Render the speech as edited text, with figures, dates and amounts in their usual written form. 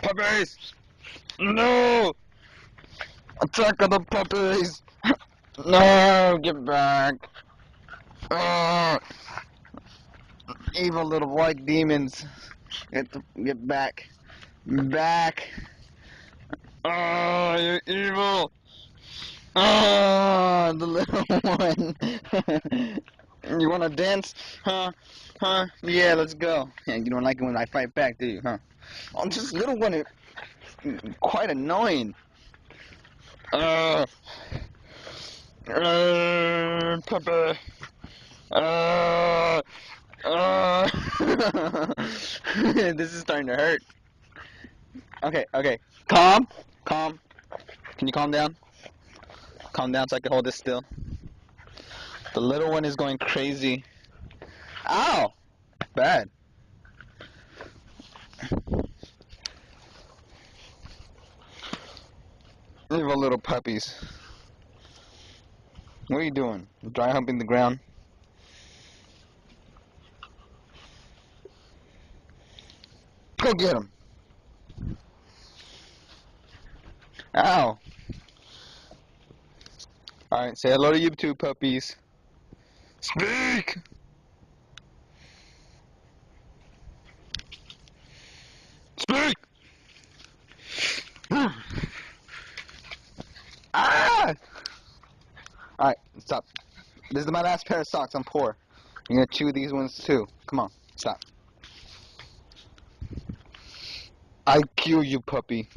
Puppies! No! Attack of the puppies! No! Get back! Evil little white demons! Get back! Back! Oh, you're evil! Oh, the little one! You wanna dance? Huh? Huh? Yeah, let's go. Yeah, you don't like it when I fight back, do you? Huh? Oh, this little one is quite annoying. Puppy. This is starting to hurt. Okay. Calm. Can you calm down? Calm down so I can hold this still. The little one is going crazy. Ow! Bad. Evil little puppies. What are you doing? Dry humping the ground? Go get him. Ow. Alright, say hello to you two puppies. Speak! Speak! Ah! Alright, stop. This is my last pair of socks. I'm poor. You're gonna chew these ones too. Come on, stop. I kill you, puppy.